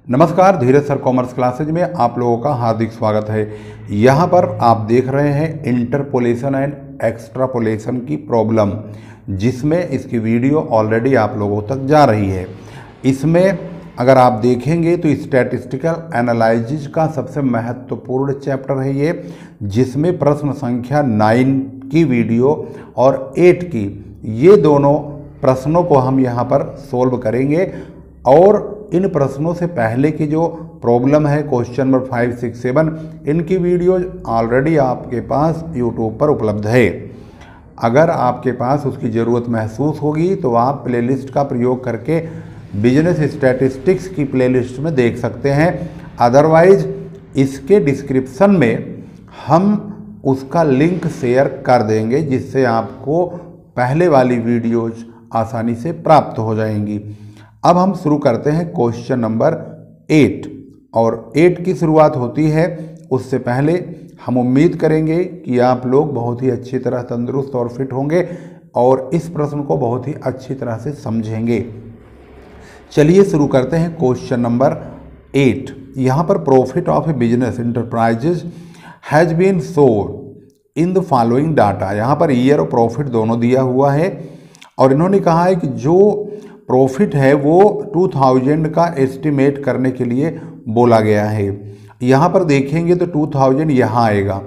नमस्कार, धीरज sir commerce classes में आप लोगों का हार्दिक स्वागत है। यहाँ पर आप देख रहे हैं इंटरपोलेशन एंड एक्स्ट्रापोलेशन की प्रॉब्लम, जिसमें इसकी वीडियो ऑलरेडी आप लोगों तक जा रही है। इसमें अगर आप देखेंगे तो स्टैटिस्टिकल एनालिसिस का सबसे महत्वपूर्ण चैप्टर है ये, जिसमें प्रश्न संख्या 9 की वीडियो और 8 की, ये दोनों प्रश्नों को हम यहाँ पर सोल्व करेंगे। और इन प्रश्नों से पहले की जो प्रॉब्लम है क्वेश्चन नंबर 5, 6, 7, इनकी वीडियो ऑलरेडी आपके पास यूट्यूब पर उपलब्ध है। अगर आपके पास उसकी ज़रूरत महसूस होगी तो आप प्लेलिस्ट का प्रयोग करके बिजनेस स्टैटिस्टिक्स की प्लेलिस्ट में देख सकते हैं। अदरवाइज इसके डिस्क्रिप्शन में हम उसका लिंक शेयर कर देंगे, जिससे आपको पहले वाली वीडियोज आसानी से प्राप्त हो जाएंगी। अब हम शुरू करते हैं क्वेश्चन नंबर 8, और 8 की शुरुआत होती है। उससे पहले हम उम्मीद करेंगे कि आप लोग बहुत ही अच्छी तरह तंदुरुस्त और फिट होंगे और इस प्रश्न को बहुत ही अच्छी तरह से समझेंगे। चलिए शुरू करते हैं क्वेश्चन नंबर 8। यहाँ पर profit of a business enterprises has been showed in the following data. यहाँ पर ईयर और प्रॉफिट दोनों दिया हुआ है और इन्होंने कहा है कि जो प्रॉफिट है वो 2000 का एस्टिमेट करने के लिए बोला गया है। यहाँ पर देखेंगे तो 2000 यहाँ आएगा,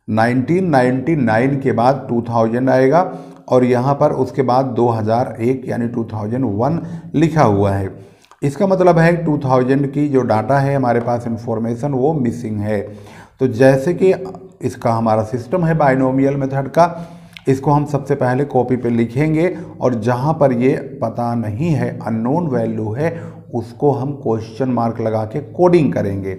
1999 के बाद 2000 आएगा और यहाँ पर उसके बाद 2001 यानी 2001 लिखा हुआ है। इसका मतलब है 2000 की जो डाटा है हमारे पास इंफॉर्मेशन वो मिसिंग है। तो जैसे कि इसका हमारा सिस्टम है बाइनोमियल मेथड का, इसको हम सबसे पहले कॉपी पे लिखेंगे और जहाँ पर ये पता नहीं है, अननोन वैल्यू है, उसको हम क्वेश्चन मार्क लगा के कोडिंग करेंगे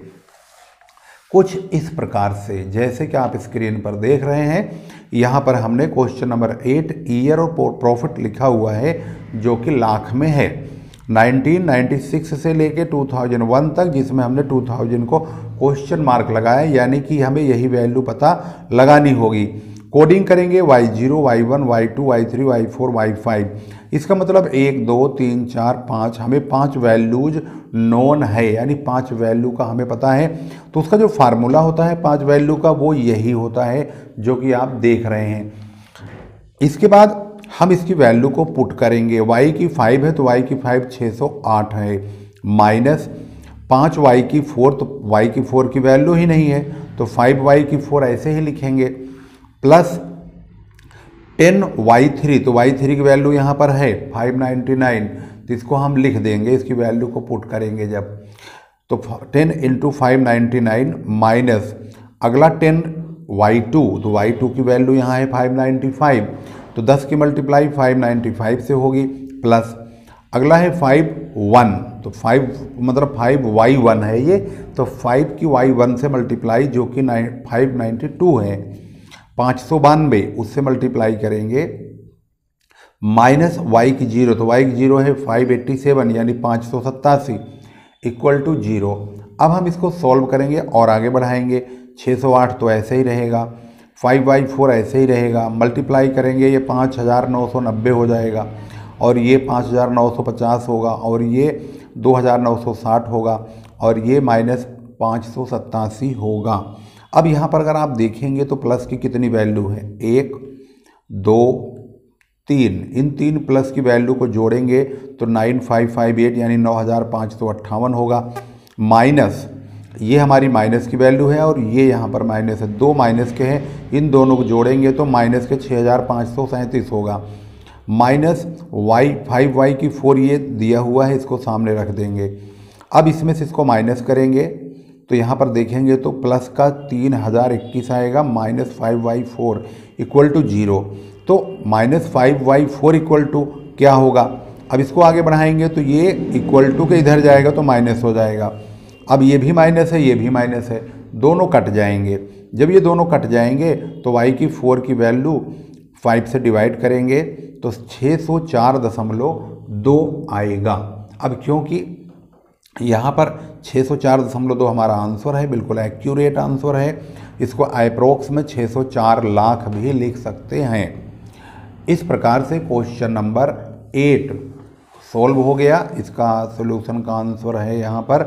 कुछ इस प्रकार से, जैसे कि आप स्क्रीन पर देख रहे हैं। यहाँ पर हमने क्वेश्चन नंबर 8 ईयर और प्रॉफिट लिखा हुआ है जो कि लाख में है, 1996 से लेके 2001 तक, जिसमें हमने 2000 को क्वेश्चन मार्क लगाया, यानी कि हमें यही वैल्यू पता लगानी होगी। कोडिंग करेंगे y0, y1, y2, y3, y4, y5। इसका मतलब 1, 2, 3, 4, 5, हमें 5 वैल्यूज नोन है, यानी 5 वैल्यू का हमें पता है। तो उसका जो फार्मूला होता है 5 वैल्यू का वो यही होता है जो कि आप देख रहे हैं। इसके बाद हम इसकी वैल्यू को पुट करेंगे। y की 5 है तो y की 5 608 है, माइनस 5y की 4, तो y की 4 की वैल्यू ही नहीं है तो 5y की 4 ऐसे ही लिखेंगे, प्लस 10y3, तो y3 की वैल्यू यहाँ पर है 599, तो इसको हम लिख देंगे, इसकी वैल्यू को पुट करेंगे जब, तो 10 × 599 माइनस अगला 10y2, तो y2 की वैल्यू यहाँ है 595, तो 10 की मल्टीप्लाई 595 से होगी, प्लस अगला है 51, तो 5 मतलब 5y1 है ये, तो 5 की y1 से मल्टीप्लाई जो कि 592 है, 592 उससे मल्टीप्लाई करेंगे, माइनस y की 0, तो y की 0 है 587 यानी 587 इक्वल टू 0। अब हम इसको सॉल्व करेंगे और आगे बढ़ाएंगे। 608 तो ऐसे ही रहेगा, 5y4 ऐसे ही रहेगा, मल्टीप्लाई करेंगे ये 5990 हो जाएगा और ये 5950 होगा और ये 2960 होगा और ये माइनस 587 होगा। अब यहाँ पर अगर आप देखेंगे तो प्लस की कितनी वैल्यू है, 1, 2, 3, इन 3 प्लस की वैल्यू को जोड़ेंगे तो 9558 यानी 9558 होगा, माइनस ये हमारी माइनस की वैल्यू है और ये यहाँ पर माइनस है, 2 माइनस के हैं, इन दोनों को जोड़ेंगे तो माइनस के 6537 होगा, माइनस y 5y की 4 ये दिया हुआ है, इसको सामने रख देंगे। अब इसमें से इसको माइनस करेंगे तो यहाँ पर देखेंगे तो प्लस का 3021 आएगा, माइनस 5y4 इक्वल टू 0, तो माइनस 5y4 इक्वल टू क्या होगा। अब इसको आगे बढ़ाएंगे तो ये इक्वल टू के इधर जाएगा तो माइनस हो जाएगा। अब ये भी माइनस है, ये भी माइनस है, दोनों कट जाएंगे। जब ये दोनों कट जाएंगे तो y की 4 की वैल्यू 5 से डिवाइड करेंगे तो 604.2 आएगा। अब क्योंकि यहाँ पर 604.2 हमारा आंसर है, बिल्कुल एक्यूरेट आंसर है, इसको अप्रोक्स में 604 लाख भी लिख सकते हैं। इस प्रकार से क्वेश्चन नंबर 8 सॉल्व हो गया। इसका सॉल्यूशन का आंसर है यहाँ पर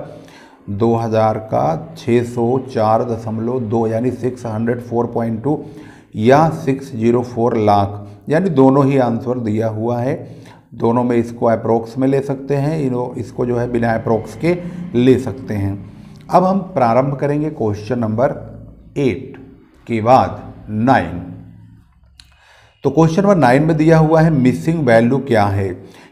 2000 का 604.2 यानी 604.2 या 604 लाख, यानी दोनों ही आंसर दिया हुआ है। दोनों में इसको अप्रोक्स में ले सकते हैं, इसको जो है बिना अप्रोक्स के ले सकते हैं। अब हम प्रारंभ करेंगे क्वेश्चन नंबर 8 के बाद 9। तो क्वेश्चन नंबर 9 में दिया हुआ है मिसिंग वैल्यू क्या है।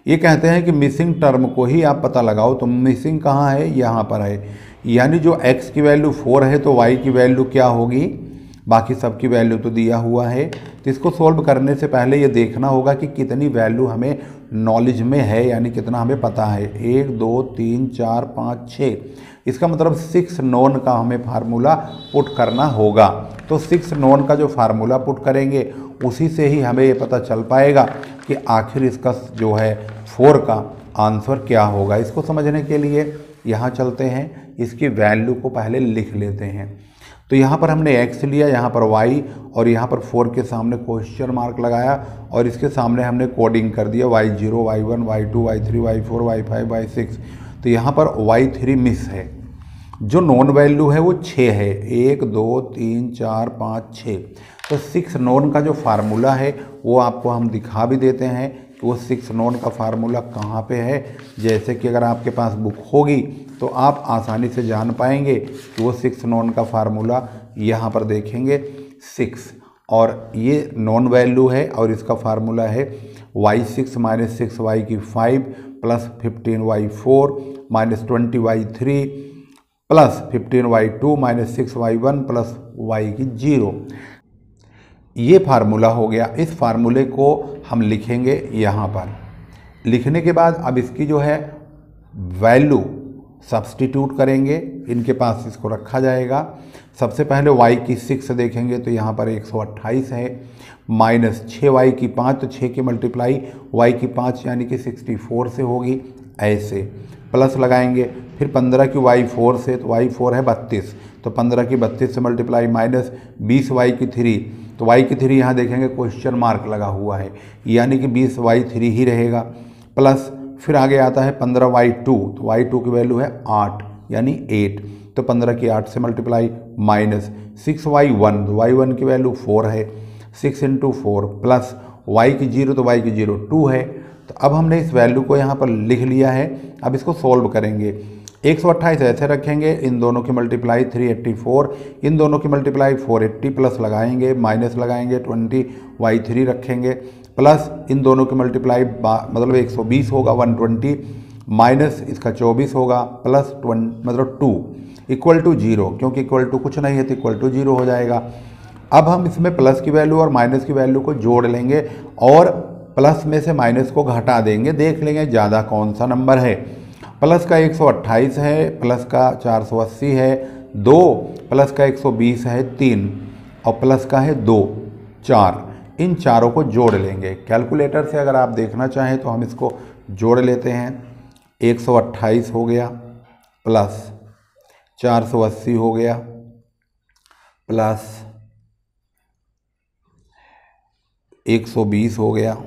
ये कहते हैं कि मिसिंग टर्म को ही आप पता लगाओ। तो मिसिंग कहाँ है, यहाँ पर है, यानी जो x की वैल्यू 4 है तो y की वैल्यू क्या होगी, बाकी सब की वैल्यू तो दिया हुआ है। तो इसको सोल्व करने से पहले ये देखना होगा कि कितनी वैल्यू हमें नॉलेज में है, यानी कितना हमें पता है। 1 2 3 4 5 6, इसका मतलब 6 नोन का हमें फार्मूला पुट करना होगा। तो 6 नोन का जो फार्मूला पुट करेंगे उसी से ही हमें ये पता चल पाएगा कि आखिर इसका जो है 4 का आंसर क्या होगा। इसको समझने के लिए यहाँ चलते हैं, इसकी वैल्यू को पहले लिख लेते हैं। तो यहाँ पर हमने x लिया, यहाँ पर y और यहाँ पर 4 के सामने क्वेश्चन मार्क लगाया और इसके सामने हमने कोडिंग कर दिया y0 y1 y2 y3 y4 y5 y6। तो यहाँ पर y3 मिस है, जो नॉन वैल्यू है वो 6 है, 1 2 3 4 5 6। तो 6 नॉन का जो फार्मूला है वो आपको हम दिखा भी देते हैं कि वो 6 नॉन का फार्मूला कहाँ पे है। जैसे कि अगर आपके पास बुक होगी तो आप आसानी से जान पाएंगे कि वो 6 नॉन का फार्मूला यहाँ पर देखेंगे 6, और ये नॉन वैल्यू है और इसका फार्मूला है y6 माइनस 6y की 5 plus 15y4 minus 20y3 plus 15y2 minus 6y1 plus y की 0। ये फार्मूला हो गया। इस फार्मूले को हम लिखेंगे यहाँ पर। लिखने के बाद अब इसकी जो है वैल्यू सब्स्टिट्यूट करेंगे, इनके पास इसको रखा जाएगा। सबसे पहले y की 6 देखेंगे तो यहाँ पर 128 है, माइनस 6y की 5, तो 6 की मल्टीप्लाई y की 5 यानी कि 64 से होगी, ऐसे प्लस लगाएंगे। फिर 15 की y4 से, तो y4 है 32, तो 15 की 32 से मल्टीप्लाई माइनस 20y की 3, तो y की 3 यहाँ देखेंगे क्वेश्चन मार्क लगा हुआ है, यानी कि 20y3 ही रहेगा, प्लस फिर आगे आता है 15y2, तो y2 की वैल्यू है 8 यानी 8, तो 15 की 8 से मल्टीप्लाई माइनस 6y1, तो y1 की वैल्यू 4 है, 6 इंटू 4 प्लस y की 0, तो y की 0 2 है। तो अब हमने इस वैल्यू को यहाँ पर लिख लिया है। अब इसको सोल्व करेंगे। 128 ऐसे रखेंगे, इन दोनों की मल्टीप्लाई 384, इन दोनों की मल्टीप्लाई 480, प्लस लगाएंगे माइनस लगाएंगे 20y3 रखेंगे, प्लस इन दोनों की मल्टीप्लाई मतलब 120 होगा 120, माइनस इसका 24 होगा, प्लस 20 मतलब 2 इक्वल टू 0, क्योंकि इक्वल टू कुछ नहीं है तो इक्वल टू 0 हो जाएगा। अब हम इसमें प्लस की वैल्यू और माइनस की वैल्यू को जोड़ लेंगे और प्लस में से माइनस को घटा देंगे, देख लेंगे ज़्यादा कौन सा नंबर है। प्लस का 128 है, प्लस का 480 है 2, प्लस का 120 है 3 और प्लस का है 2 4। इन चारों को जोड़ लेंगे। कैलकुलेटर से अगर आप देखना चाहें तो हम इसको जोड़ लेते हैं। 128 हो गया प्लस 480 हो गया प्लस 120 हो गया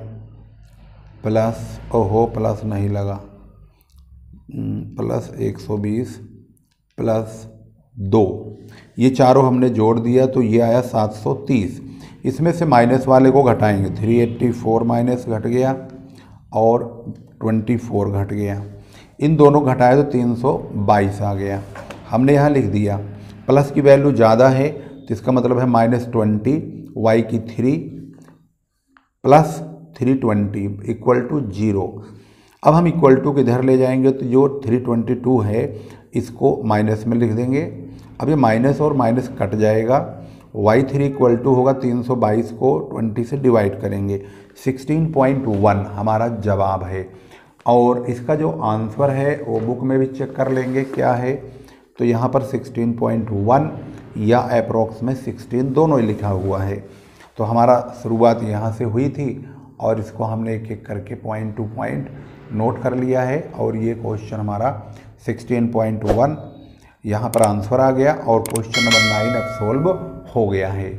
प्लस प्लस नहीं लगा, प्लस 120 प्लस 2, ये चारों हमने जोड़ दिया तो ये आया 730। इसमें से माइनस वाले को घटाएंगे, 384 माइनस घट गया और 24 घट गया, इन दोनों घटाए तो 322 आ गया। हमने यहाँ लिख दिया। प्लस की वैल्यू ज़्यादा है तो इसका मतलब है -20 y की 3 प्लस 320 इक्वल टू 0। अब हम इक्वल टू किधर ले जाएंगे तो जो 322 है इसको माइनस में लिख देंगे। अब ये माइनस और माइनस कट जाएगा, y3 इक्वल टू होगा 322 को 20 से डिवाइड करेंगे, 16.1 हमारा जवाब है। और इसका जो आंसर है वो बुक में भी चेक कर लेंगे क्या है, तो यहाँ पर 16.1 या अप्रॉक्स में 16 दोनों ही लिखा हुआ है। तो हमारा शुरुआत यहाँ से हुई थी और इसको हमने एक एक करके पॉइंट टू पॉइंट नोट कर लिया है और ये क्वेश्चन हमारा 16.1 यहाँ पर आंसर आ गया और क्वेश्चन नंबर 9 अब सॉल्व हो गया है।